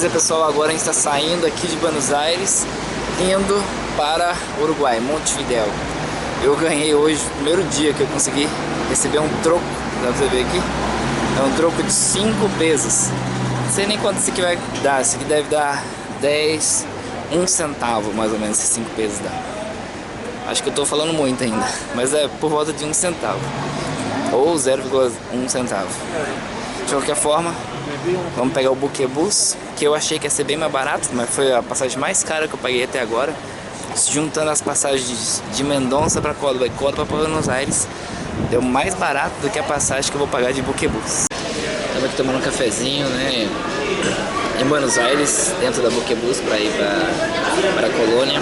Beleza, pessoal, agora a gente está saindo aqui de Buenos Aires, indo para Uruguai, Montevidéu. Eu ganhei hoje, primeiro dia que eu consegui receber um troco, dá pra você ver aqui? É um troco de 5 pesos. Não sei nem quanto isso aqui vai dar, isso aqui deve dar 10, 1 centavo mais ou menos, esses 5 pesos dá. Acho que eu tô falando muito ainda, mas é por volta de 1 centavo, ou 0,1 centavo. De qualquer forma, vamos pegar o Buquebus, que eu achei que ia ser bem mais barato, mas foi a passagem mais cara que eu paguei até agora. Juntando as passagens de Mendonça para Córdoba e Córdoba para Buenos Aires, deu mais barato do que a passagem que eu vou pagar de Buquebus. Estava aqui tomando um cafezinho, né, em Buenos Aires, dentro da Buquebus, para ir para a Colônia.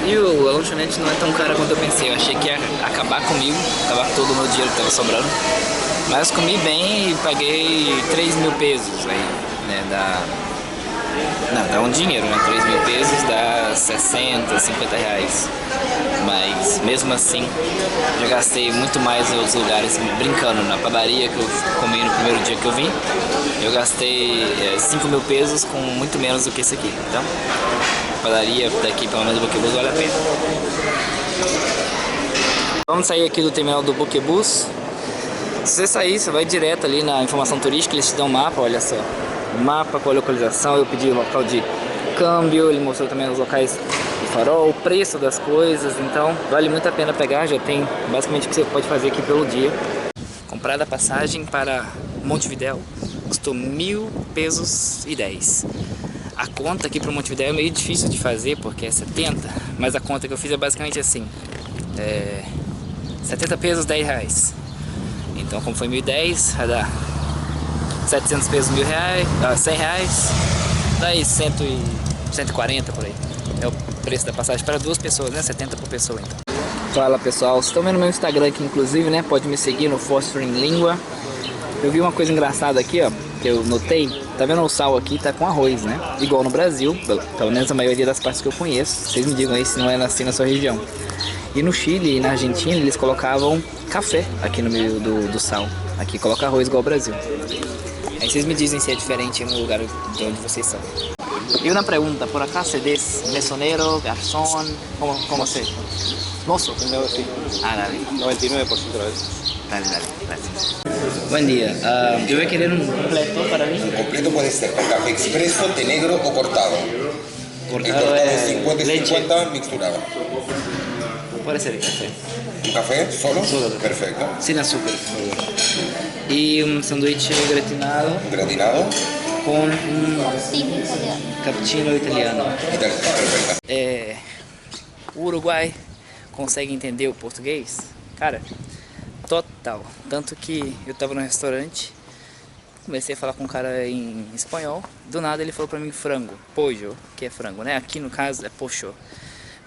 E o lanchonete não é tão caro quanto eu pensei. Eu achei que ia acabar comigo, acabar todo o meu dinheiro que estava sobrando. Mas comi bem e paguei 3 mil pesos aí, né, dá um dinheiro, né, 3 mil pesos dá 60, 50 reais. Mas mesmo assim, já gastei muito mais em outros lugares, brincando. Na padaria que eu comi no primeiro dia que eu vim, eu gastei 5 mil pesos com muito menos do que esse aqui. Então, a padaria daqui, pelo menos do Buquebus, vale a pena. Vamos sair aqui do terminal do Buquebus. Se você sair, você vai direto ali na informação turística, eles te dão um mapa, olha só. Mapa com a localização, eu pedi o local de câmbio, ele mostrou também os locais do farol, o preço das coisas, então vale muito a pena pegar, já tem basicamente o que você pode fazer aqui pelo dia. Comprar a passagem para Montevidéu custou 1.000 pesos e 10. A conta aqui para Montevidéu é meio difícil de fazer porque é 70, mas a conta que eu fiz é basicamente assim, 70 pesos, 10 reais. Então, como foi 1.010, vai dar 700 pesos, 1.000 reais, 100 reais, daí 140 por aí. É o preço da passagem para 2 pessoas, né? 70 por pessoa, então. Fala, pessoal, vocês estão vendo meu Instagram aqui, inclusive, né? Pode me seguir no Fostering Língua. Eu vi uma coisa engraçada aqui, ó, que eu notei. Tá vendo o sal aqui? Tá com arroz, né? Igual no Brasil, pelo menos a maioria das partes que eu conheço. Vocês me digam aí se não é assim na sua região. E no Chile e na Argentina eles colocavam café aqui no meio do sal. Aqui coloca arroz igual ao Brasil. Aí vocês me dizem se é diferente no lugar de onde vocês são. E uma pergunta, por acá se diz mesonero, garçom, como se? Moço? Ah, dale. 99% da vez. Dale, gracias. Buen día, yo voy a querer un completo para mí. Un completo puede ser con café expreso, té negro o cortado. Cortado es 50 y leche. 50 mixturado. Puede ser el café. ¿Un café solo? Solo. Perfecto. Sin azúcar, por favor. Y un sándwich gratinado Gratinado. con un cappuccino italiano. Perfecto. O Uruguai consegue entender o português? Cara, total. Tanto que eu tava no restaurante, comecei a falar com um cara em espanhol, do nada ele falou pra mim frango, pollo, que é frango, né? Aqui no caso é pocho,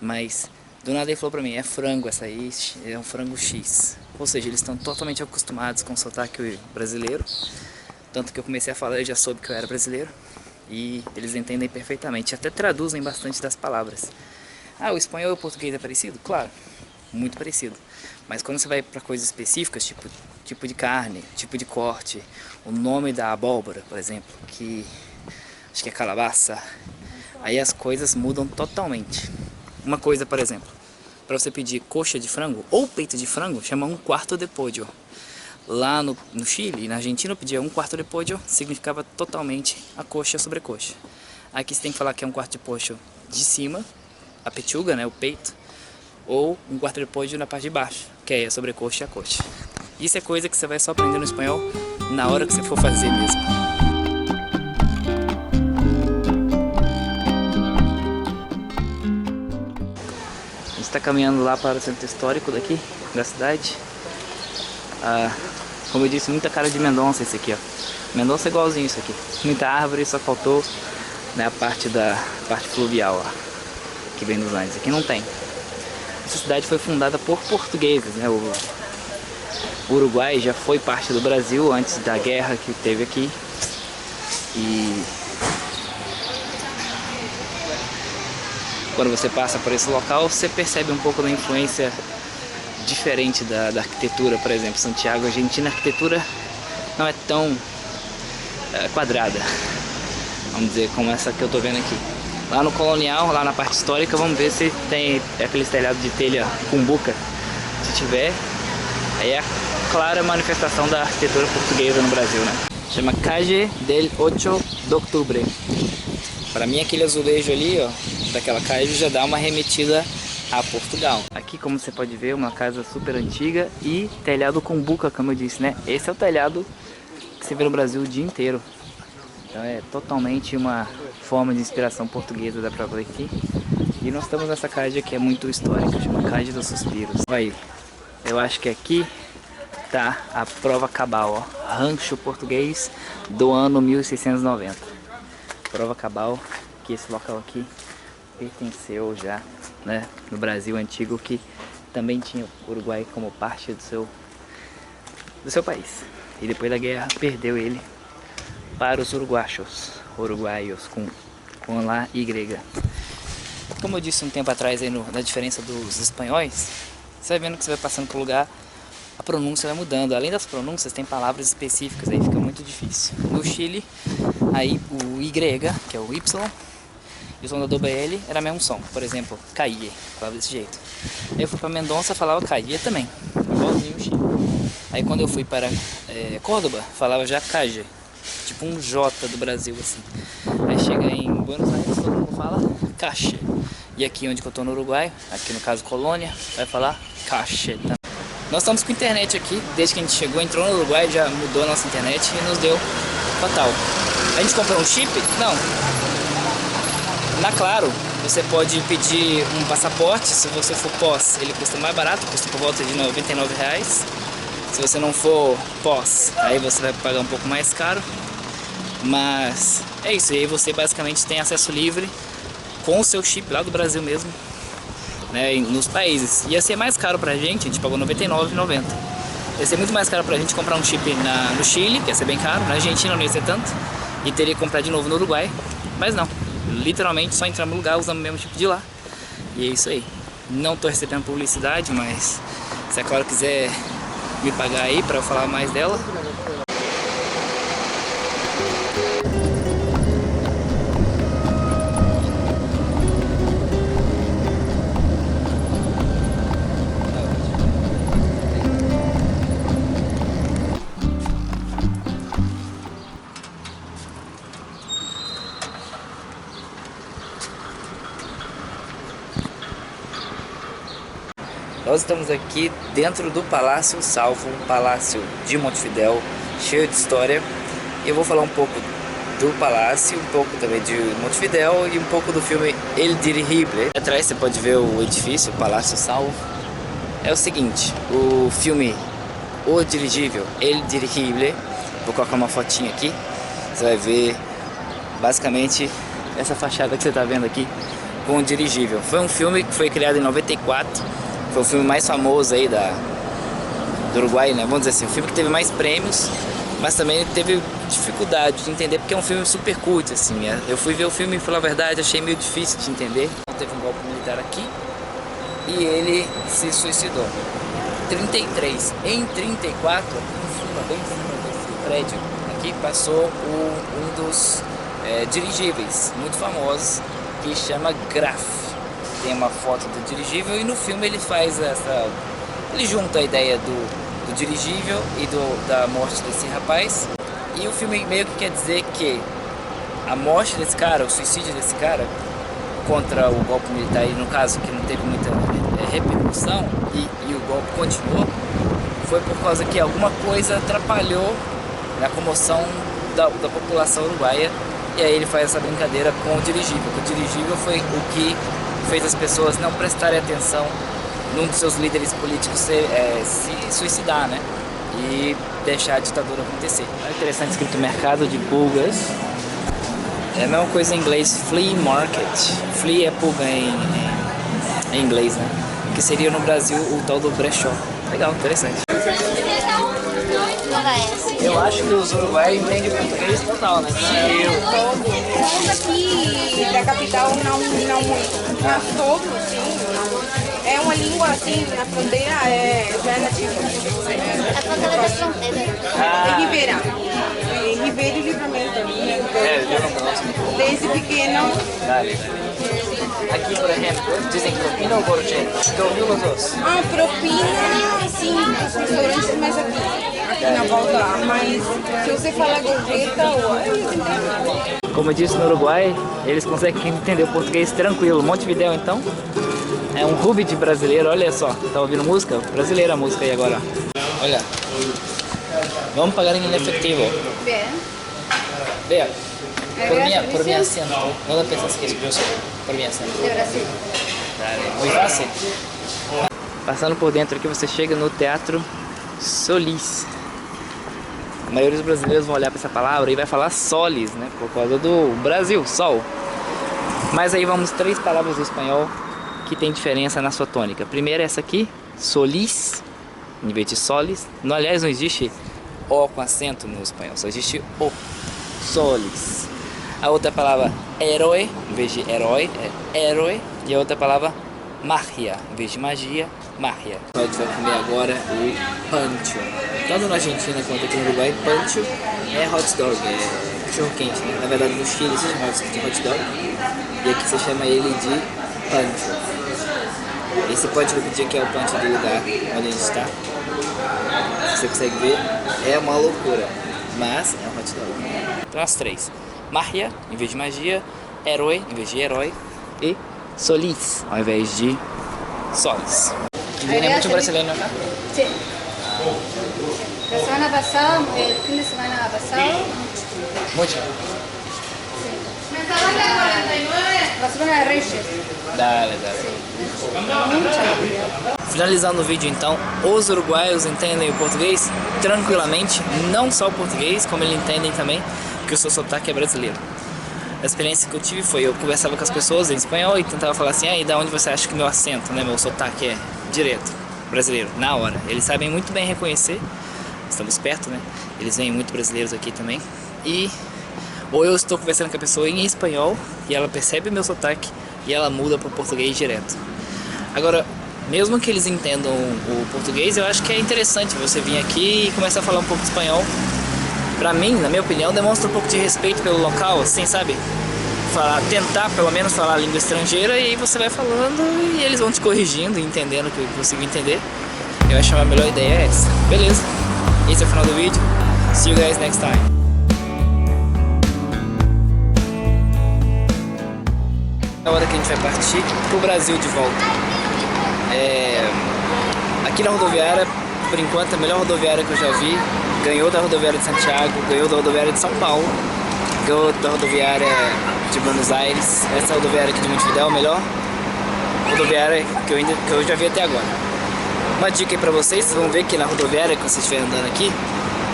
mas do nada ele falou pra mim, é frango essa aí, é um frango X. Ou seja, eles estão totalmente acostumados com o sotaque brasileiro, tanto que eu comecei a falar, eu já soube que eu era brasileiro, e eles entendem perfeitamente, até traduzem bastante das palavras. Ah, o espanhol e o português é parecido? Claro, muito parecido. Mas quando você vai para coisas específicas, tipo de carne, tipo de corte, o nome da abóbora, por exemplo, que acho que é calabaça, aí as coisas mudam totalmente. Uma coisa, por exemplo, para você pedir coxa de frango ou peito de frango, chama um quarto de pollo. Lá no Chile e na Argentina eu pedia um quarto de pollo, significava totalmente a coxa sobre coxa. Aqui você tem que falar que é um quarto de pollo de cima, a pechuga, né, o peito, ou um quarto de pollo na parte de baixo, que é a sobrecoxa e a coxa. Isso é coisa que você vai só aprender no espanhol na hora que você for fazer mesmo. A gente está caminhando lá para o centro histórico daqui, da cidade. Como eu disse, muita cara de Mendonça esse aqui, ó. Mendonça é igualzinho isso aqui. Muita árvore, só faltou, né, a parte fluvial lá, que vem dos Andes. Aqui não tem. Essa cidade foi fundada por portugueses, né? O Uruguai já foi parte do Brasil antes da guerra que teve aqui. E quando você passa por esse local, você percebe um pouco da influência diferente da arquitetura. Por exemplo, Santiago, Argentina, a arquitetura não é tão quadrada. vamos dizer, como essa que eu tô vendo aqui. Lá no Colonial, lá na parte histórica, vamos ver se tem aqueles telhados de telha cumbuca. Se tiver, aí é a clara manifestação da arquitetura portuguesa no Brasil, né? Chama Calle del 8 de Outubro. Para mim, aquele azulejo ali, ó, daquela calle já dá uma remetida a Portugal. Aqui, como você pode ver, uma casa super antiga e telhado cumbuca, como eu disse, né? Esse é o telhado que você vê no Brasil o dia inteiro. Então é totalmente uma forma de inspiração portuguesa, dá pra ver aqui. E nós estamos nessa casa que é muito histórica, chama Casa dos Suspiros. Aí, eu acho que aqui tá a prova cabal, ó. Rancho português do ano 1690. Prova cabal, que esse local aqui pertenceu já, né, no Brasil antigo, que também tinha o Uruguai como parte do seu país. E depois da guerra perdeu ele para os uruguaios com lá y. Como eu disse um tempo atrás aí na diferença dos espanhóis, você vai vendo que você vai passando por lugar, a pronúncia vai mudando. Além das pronúncias, tem palavras específicas, aí fica muito difícil. No Chile, aí o Y, que é o Y, e o som da dobra L era mesmo som. Por exemplo, caía, falava desse jeito. Aí eu fui para Mendonça, falava caía também, igualzinho o Chile. Aí quando eu fui para Córdoba, falava já caja, tipo um J do Brasil, assim. Aí chega em Buenos Aires, todo mundo fala caixa. E aqui onde eu tô no Uruguai, aqui no caso Colônia, vai falar caixa. Tá? Nós estamos com internet aqui, desde que a gente chegou, entrou no Uruguai, já mudou a nossa internet e nos deu fatal. A gente comprou um chip? Não. Na Claro, você pode pedir um passaporte, se você for pós, ele custa mais barato, custa por volta de R$ 99,00. Se você não for pós, aí você vai pagar um pouco mais caro. Mas é isso, e aí você basicamente tem acesso livre com o seu chip lá do Brasil mesmo, né, nos países. Ia ser mais caro pra gente, a gente pagou R$ 99,90. Ia ser muito mais caro pra gente comprar um chip no Chile, que ia ser bem caro, na Argentina não ia ser tanto, e teria que comprar de novo no Uruguai, mas não. Literalmente só entramos no lugar usando o mesmo chip de lá. E é isso aí. Não tô recebendo publicidade, mas se a Claro quiser me pagar aí pra eu falar mais dela. Nós estamos aqui dentro do Palácio Salvo, um palácio de Montevidéu, cheio de história. Eu vou falar um pouco do palácio, um pouco também de Montevidéu e um pouco do filme El Dirigible. Atrás você pode ver o edifício, o Palácio Salvo. É o seguinte, o filme O Dirigível, El Dirigible, vou colocar uma fotinha aqui, você vai ver basicamente essa fachada que você está vendo aqui com o dirigível. Foi um filme que foi criado em 94. Foi o filme mais famoso aí do Uruguai, né? Vamos dizer assim, o filme que teve mais prêmios, mas também teve dificuldade de entender, porque é um filme super cult, assim. Eu fui ver o filme e, pela verdade, achei meio difícil de entender. Teve um golpe militar aqui e ele se suicidou. 33. Em 34, bem em cima desse prédio, aqui passou um dos dirigíveis muito famosos, que chama Graf. Tem uma foto do dirigível e no filme ele faz ele junta a ideia do dirigível e da morte desse rapaz. E o filme meio que quer dizer que a morte desse cara, o suicídio desse cara contra o golpe militar, e no caso que não teve muita repercussão e o golpe continuou, foi por causa que alguma coisa atrapalhou na comoção da população uruguaia. E aí ele faz essa brincadeira com o dirigível. O dirigível foi o que fez as pessoas não prestarem atenção num dos seus líderes políticos se suicidar, né? E deixar a ditadura acontecer. É interessante, escrito mercado de pulgas. É a mesma coisa em inglês, flea market. Flea é pulga em inglês, né? Que seria no Brasil o tal do brechó. Legal, interessante. Eu acho que os uruguaios entendem português total, né? Todos aqui da capital não muito, mas todos, sim. É uma língua assim, na fronteira já é nativa. A fronteira da fronteira. Em Ribeira e Livramento Eu não gosto. Desde pequeno. Dale. Aqui, por exemplo, dizem propina ou gorjeta? Que eu vi os dois. Ah, propina, sim, os restaurantes mais aqui na volta lá. Mas se você falar gorjeta, eles entendem. Como eu disse, no Uruguai, eles conseguem entender o português tranquilo. Montevidéu, então, é um hub de brasileiro. Olha só, tá ouvindo música? Brasileira a música aí agora. Olha, vamos pagar em efetivo. Bien. Vea, por mi acento, no lo pensas que es yo soy, por mi acento. De Brasil. Dale, muy fácil. Passando por dentro aqui, você chega no Teatro Solis. A maioria dos brasileiros vão olhar para essa palavra e vai falar solis, né? Por causa do Brasil, sol. Mas aí vamos 3 palavras do espanhol que tem diferença na sua tônica. Primeiro essa aqui, solis, em vez de solis. No, aliás, não existe O com acento no espanhol, só existe O. Solis. A outra palavra herói, em vez de herói, é herói. E a outra palavra magia, em vez de magia, magia. A gente vai comer agora o pancho. Tanto na Argentina quanto aqui no Uruguai, pancho é hot dog, é cachorro quente, né? Na verdade no Chile se chama de hot dog e aqui você chama ele de pancho. Esse pancho que eu pedi aqui é o pancho do lugar onde a gente está. Você consegue ver, é uma loucura, mas é um hot dog. Então as 3, magia em vez de magia, herói em vez de herói e solis ao invés de solis. Viene mucho brasileño acá. Sí. La semana pasada, el fin de semana pasado, Mucho. la semana de Reyes. Dale. Finalizando o vídeo então, os uruguaios entendem o português tranquilamente, não só o português, como eles entendem também que o seu sotaque é brasileiro. A experiência que eu tive foi, eu conversava com as pessoas em espanhol e tentava falar assim, e da onde você acha que meu acento, né, meu sotaque é direto, brasileiro, na hora. Eles sabem muito bem reconhecer, estamos perto, né, eles vêm muito brasileiros aqui também, e ou eu estou conversando com a pessoa em espanhol e ela percebe meu sotaque e ela muda para o português direto. Agora, mesmo que eles entendam o português, eu acho que é interessante você vir aqui e começar a falar um pouco de espanhol. Pra mim, na minha opinião, demonstra um pouco de respeito pelo local, assim, sabe? Tentar, pelo menos, falar a língua estrangeira e aí você vai falando e eles vão te corrigindo e entendendo o que eu consigo entender. Eu acho que a melhor ideia é essa. Beleza, esse é o final do vídeo. See you guys next time. É a hora que a gente vai partir pro Brasil de volta. Aqui na rodoviária, por enquanto, a melhor rodoviária que eu já vi. Ganhou da rodoviária de Santiago, ganhou da rodoviária de São Paulo, ganhou da rodoviária de Buenos Aires. Essa rodoviária aqui de Montevidéu é a melhor rodoviária que eu já vi até agora. Uma dica aí pra vocês vão ver que na rodoviária que vocês estiverem andando aqui,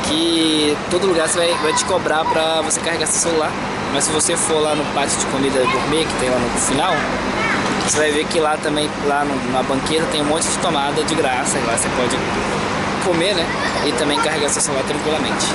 que todo lugar você vai te cobrar pra você carregar seu celular. Mas se você for lá no pátio de comida gourmet que tem lá no final, você vai ver que lá também, lá na banqueta tem um monte de tomada de graça, e lá você pode comer, né, e também carregar seu celular tranquilamente.